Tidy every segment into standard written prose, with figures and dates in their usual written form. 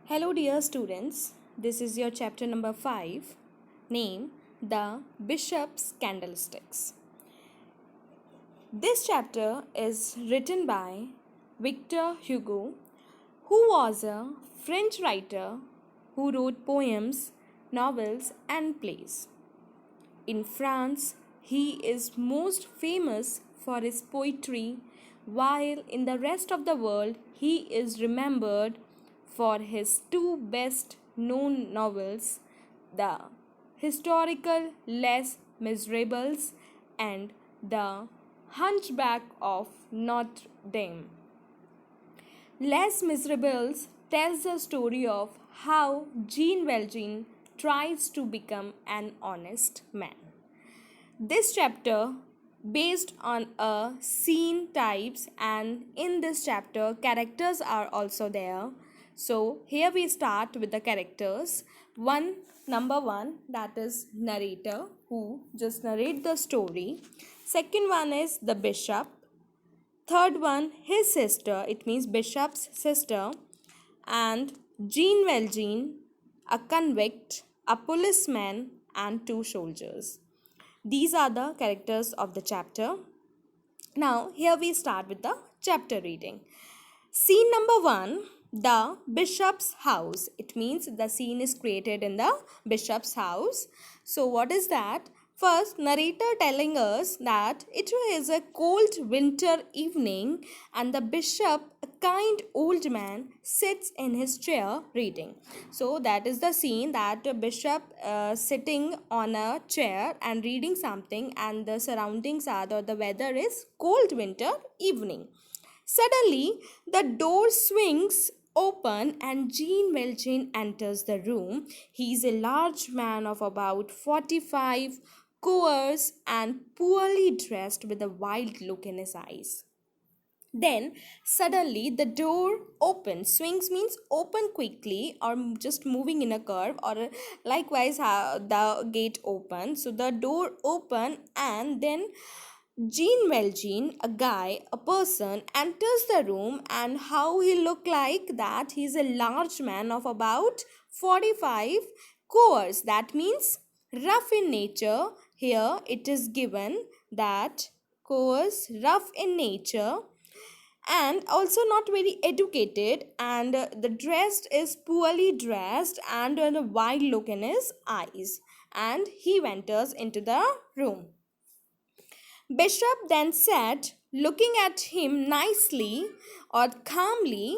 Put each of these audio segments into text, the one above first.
Hello, dear students. This is your chapter number 5, name The Bishop's Candlesticks. This chapter is written by Victor Hugo, who was a French writer who wrote poems, novels, and plays. In France, he is most famous for his poetry, while in the rest of the world, he is remembered for his two best known novels, The Historical Les Miserables and The Hunchback of Notre Dame. Les Miserables tells the story of how Jean Valjean tries to become an honest man. This chapter based on a scene types, and in this chapter characters are also there. So here we start with the characters. Number one, that is narrator who just narrate the story. Second one is the bishop. Third one, his sister, it means bishop's sister, and Jean Valjean, a convict, a policeman, and two soldiers. These are the characters of the chapter. Now, here we start with the chapter reading. Scene number 1, the bishop's house. It means the scene is created in the bishop's house. So, what is that? First, narrator telling us that it is a cold winter evening and the bishop, a kind old man, sits in his chair reading. So that is the scene that a bishop sitting on a chair and reading something, and the surroundings are, or the weather is cold winter evening. Suddenly, the door swings open and Jean Valjean enters the room. He is a large man of about 45, coarse and poorly dressed with a wild look in his eyes. Then suddenly the door opens. Swings means open quickly or just moving in a curve, or likewise the gate open. So the door open, and then Jean Valjean, a guy, a person, enters the room, and how he look like that? He's a large man of about 45, coarse. That means rough in nature. Here it is given that coarse, rough in nature, and also not very educated, and the dressed is poorly dressed, and a wild look in his eyes, and he enters into the room. Bishop then said, looking at him nicely or calmly,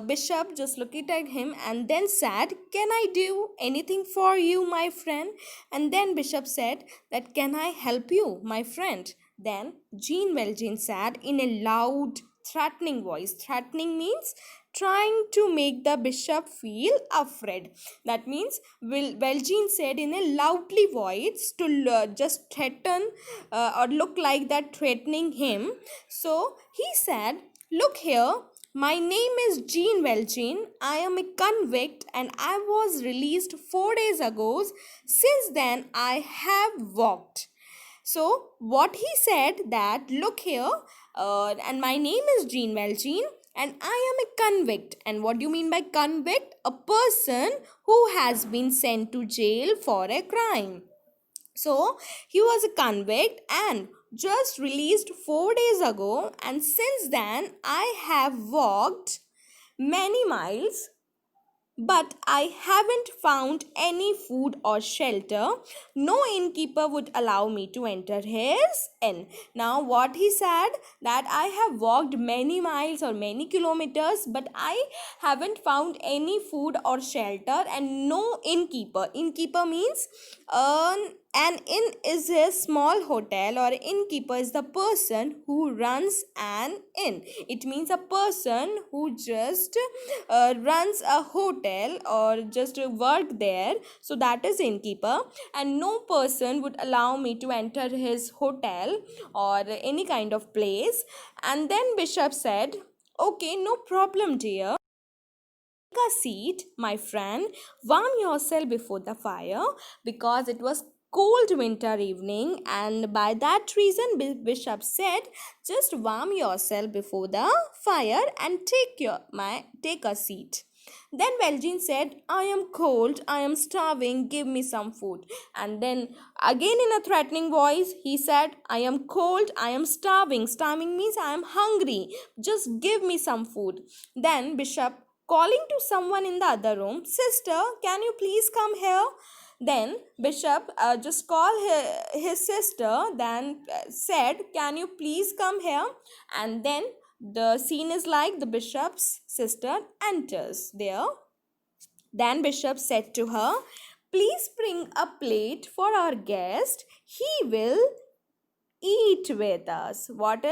Bishop just looked at him and then said, can I do anything for you, my friend? And then Bishop said that, can I help you, my friend? Then Jean Valjean said in a loud, threatening voice. Threatening means trying to make the bishop feel afraid. That means Valjean said in a loudly voice to just threaten or look like that threatening him. So he said, look here, my name is Jean Valjean. I am a convict and I was released 4 days ago. Since then I have walked. So what he said that, look here, and my name is Jean Valjean and I am a convict. And what do you mean by convict? A person who has been sent to jail for a crime. So he was a convict and just released 4 days ago, and since then I have walked many miles, but I haven't found any food or shelter. No innkeeper would allow me to enter his inn. Now, what he said that I have walked many miles or many kilometers, but I haven't found any food or shelter, and no innkeeper. Innkeeper means an inn is a small hotel, or innkeeper is the person who runs an inn. It means a person who just runs a hotel or just work there. So that is innkeeper, and no person would allow me to enter his hotel or any kind of place. And then Bishop said, okay, no problem, dear. Take a seat, my friend. Warm yourself before the fire, because it was cold winter evening, and by that reason Bishop said, just warm yourself before the fire and take a seat. Then Valjean said, I am cold, I am starving, give me some food. And then again in a threatening voice, he said, I am cold, I am starving. Starving means I am hungry. Just give me some food. Then Bishop, calling to someone in the other room, Sister, can you please come here? Then Bishop just called his sister, then said, Can you please come here? And then the scene is like the bishop's sister enters there. Then Bishop said to her, Please bring a plate for our guest. He will eat with us. What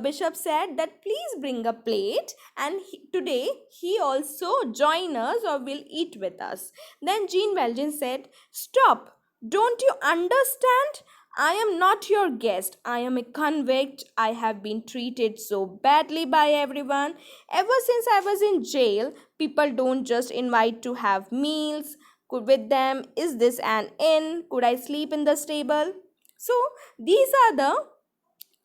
Bishop said that please bring a plate, and today he also join us or will eat with us. Then Jean Valjean said, Stop, don't you understand? I am not your guest. I am a convict. I have been treated so badly by everyone. Ever since I was in jail, people don't just invite to have meals with them. Is this an inn? Could I sleep in the stable? So these are the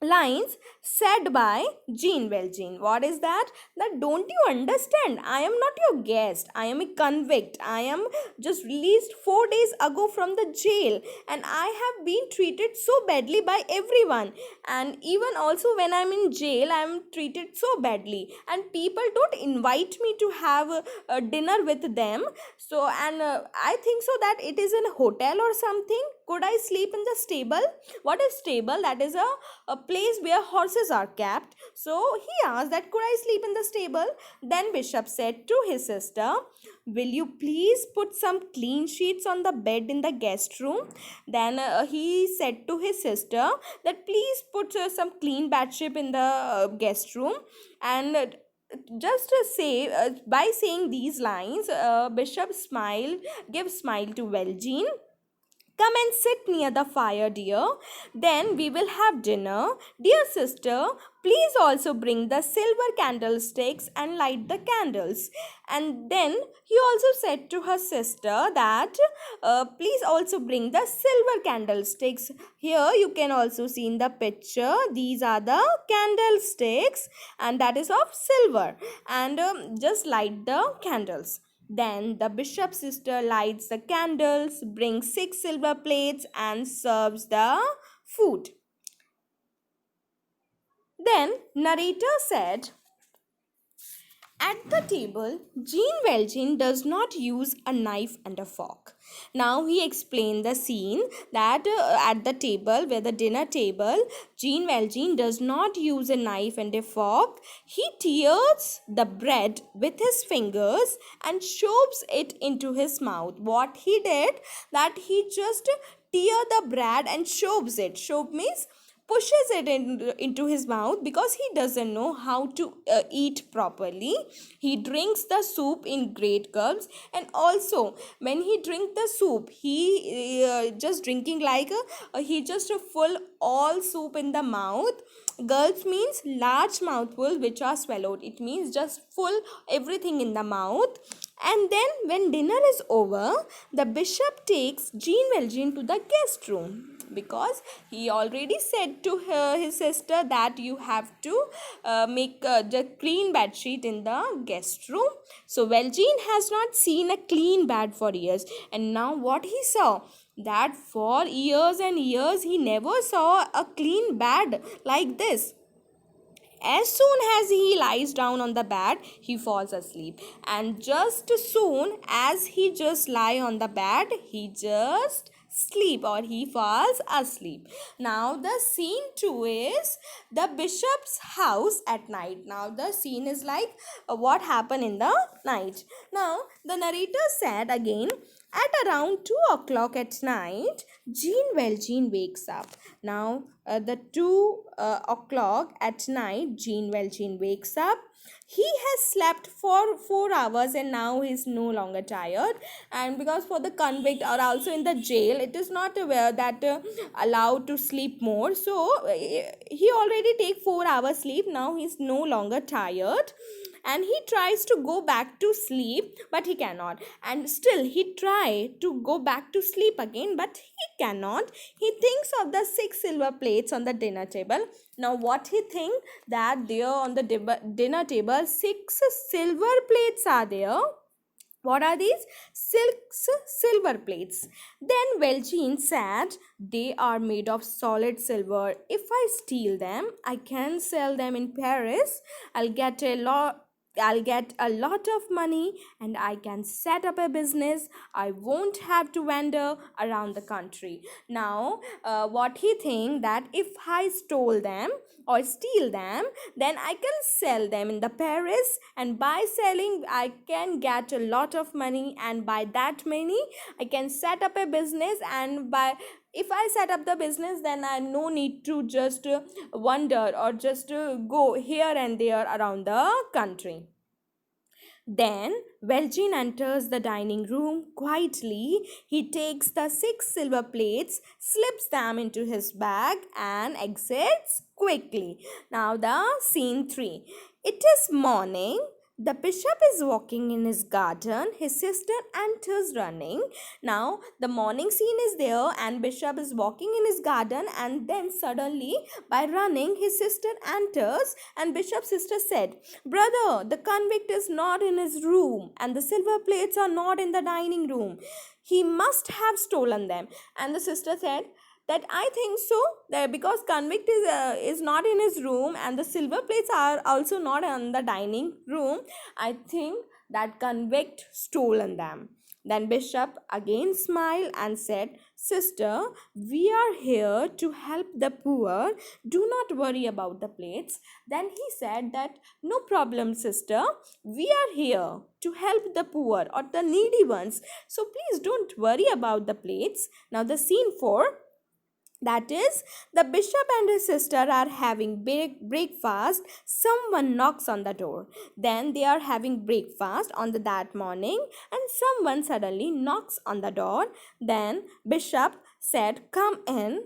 lines said by Jean Valjean. What is that? That don't you understand? I am not your guest. I am a convict. I am just released 4 days ago from the jail, and I have been treated so badly by everyone. And even also when I'm in jail, I'm treated so badly, and people don't invite me to have a dinner with them. So, and I think so that it is in a hotel or something. Could I sleep in the stable? What is stable? That is a place where horses are kept. So he asked that could I sleep in the stable? Then Bishop said to his sister, Will you please put some clean sheets on the bed in the guest room? Then he said to his sister that please put some clean bed sheet in the guest room. And just to say by saying these lines, Bishop smile to Valjean. Come and sit near the fire, dear. Then we will have dinner. Dear sister, please also bring the silver candlesticks and light the candles. And then he also said to her sister that please also bring the silver candlesticks. Here you can also see in the picture, these are the candlesticks, and that is of silver. And just light the candles. Then the bishop's sister lights the candles, brings 6 silver plates, and serves the food. Then narrator said, At the table, Jean Valjean does not use a knife and a fork. Now he explained the scene that at the table, where the dinner table, Jean Valjean does not use a knife and a fork. He tears the bread with his fingers and shoves it into his mouth. What he did, that he just tear the bread and shoves it. Shove means pushes it into his mouth because he doesn't know how to eat properly. He drinks the soup in great gulps, and also when he drink the soup, he just drinking like he just full all soup in the mouth. Gulps means large mouthful which are swallowed. It means just full everything in the mouth. And then when dinner is over, the bishop takes Jean Valjean to the guest room, because he already said to his sister that you have to make the clean bed sheet in the guest room. So Valjean has not seen a clean bed for years, and now what he saw, that for years and years he never saw a clean bed like this. As soon as he lies down on the bed, he falls asleep, and just soon as he just lie on the bed, he just sleep or he falls asleep. Now the scene 2 is the bishop's house at night. Now the scene is like what happened in the night. Now the narrator said again, at around 2 o'clock at night, Jean Valjean wakes up. Now, the 2 o'clock at night, Jean Valjean wakes up. He has slept for 4 hours and now he is no longer tired. And because for the convict or also in the jail, it is not aware that allowed to sleep more. So, he already take 4 hours sleep. Now he is no longer tired. And he tries to go back to sleep, but he cannot. And still he try to go back to sleep again, but he cannot. He thinks of the 6 silver plates on the dinner table. Now what he think, that there on the dinner table 6 silver plates are there. What are these? Silks, silver plates. Then Veljean said, they are made of solid silver. If I steal them, I can sell them in Paris. I'll get a lot. I'll get a lot of money and I can set up a business. I won't have to wander around the country. Now, what he think that if I stole them or steal them, then I can sell them in the Paris, and by selling I can get a lot of money, and by that money I can set up a business, and by if I set up the business, then I no need to just wander or just go here and there around the country. Then Veljean enters the dining room quietly. He takes the six silver plates, slips them into his bag, and exits quickly. Now, the scene 3. It is morning. The bishop is walking in his garden. His sister enters running. Now, the morning scene is there, and bishop is walking in his garden, and then suddenly, by running, his sister enters, and bishop's sister said, brother, the convict is not in his room, and the silver plates are not in the dining room. He must have stolen them. And the sister said that I think so, that because convict is not in his room and the silver plates are also not in the dining room, I think that convict stolen them. Then bishop again smiled and said, sister, we are here to help the poor. Do not worry about the plates. Then he said that no problem, sister. We are here to help the poor or the needy ones. So please don't worry about the plates. Now the scene 4, that is, the bishop and his sister are having breakfast. Someone knocks on the door. Then they are having breakfast on that morning, and someone suddenly knocks on the door. Then bishop said, come in,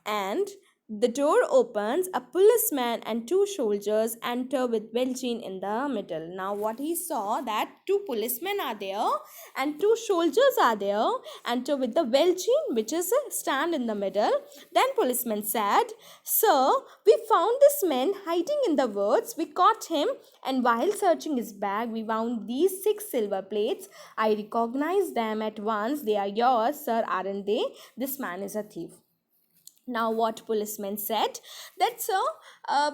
and the door opens. A policeman and two soldiers enter with Veljean in the middle. Now, what he saw that two policemen are there and two soldiers are there. Enter with the Veljean, which is a stand in the middle. Then policeman said, "Sir, we found this man hiding in the woods. We caught him, and while searching his bag, we found these six silver plates. I recognize them at once. They are yours, sir, aren't they? This man is a thief." Now what policeman said that, sir,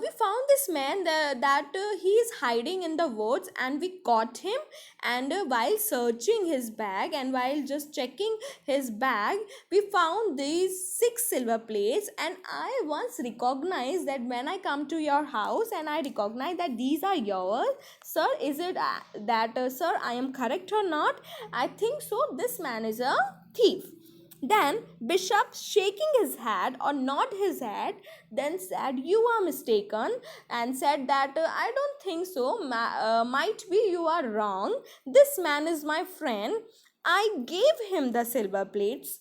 we found this man that he is hiding in the woods, and we caught him, and while searching his bag and while just checking his bag, we found these six silver plates, and I once recognized that when I come to your house and I recognize that these are yours, sir. Is it that, sir, I am correct or not? I think so, this man is a thief. Then bishop, shaking his head or nod his head, then said, you are mistaken, and said that I don't think so. Might be you are wrong. This man is my friend. I gave him the silver plates.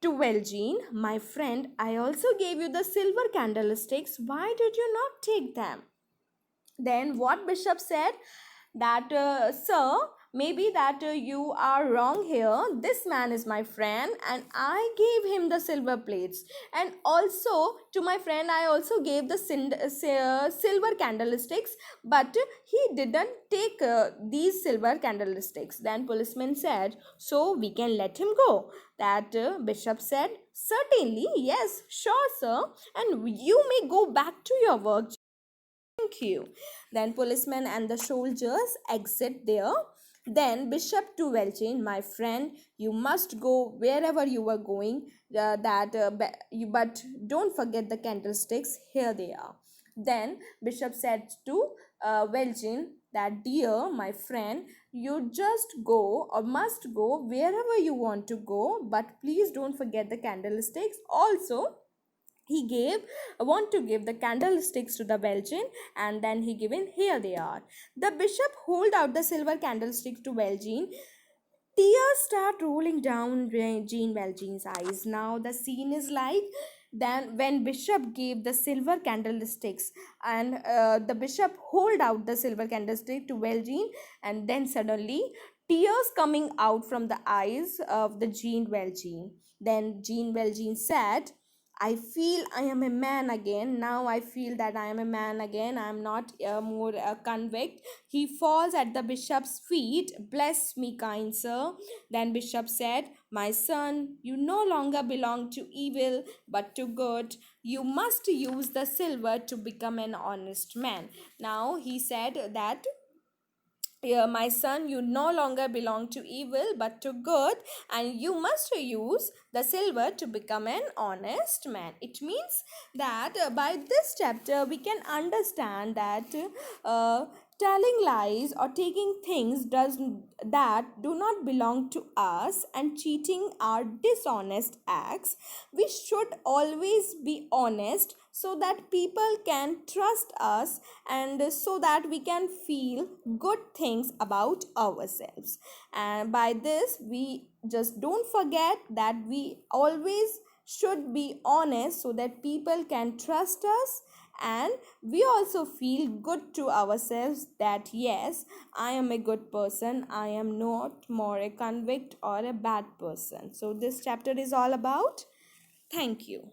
To Veljean, my friend, I also gave you the silver candlesticks. Why did you not take them? Then what bishop said that, sir, maybe that you are wrong here. This man is my friend, and I gave him the silver plates, and also to my friend I also gave the silver candlesticks, but he didn't take these silver candlesticks. Then policeman said, so we can let him go. That bishop said, certainly, yes, sure, sir, and you may go back to your work. Thank you. Then policeman and the soldiers exit there. Then bishop to Veljean, my friend, you must go wherever you are going. But don't forget the candlesticks. Here they are. Then bishop said to Veljean that, dear my friend, you just go or must go wherever you want to go, but please don't forget the candlesticks. Also, he gave want to give the candlesticks to the Veljean, and then he given, here they are. The bishop hold out the silver candlesticks to Veljean. Tears start rolling down Jean Valjean's eyes. Now the scene is like, then when bishop gave the silver candlesticks, and the bishop hold out the silver candlestick to Valjean, and then suddenly tears coming out from the eyes of the Jean Valjean. Then Jean Valjean said, I feel I am a man again. Now I feel that I am a man again. I am not more a convict. He falls at the bishop's feet. Bless me, kind sir. Then bishop said, my son, you no longer belong to evil but to good. You must use the silver to become an honest man. Now he said that, my son, you no longer belong to evil but to good, and you must use the silver to become an honest man. It means that by this chapter we can understand that uh, telling lies or taking things does that do not belong to us and cheating are dishonest acts. We should always be honest so that people can trust us, and so that we can feel good things about ourselves. And by this we just don't forget that we always should be honest so that people can trust us, and we also feel good to ourselves that yes, I am a good person, I am not more a convict or a bad person. So this chapter is all about. Thank you.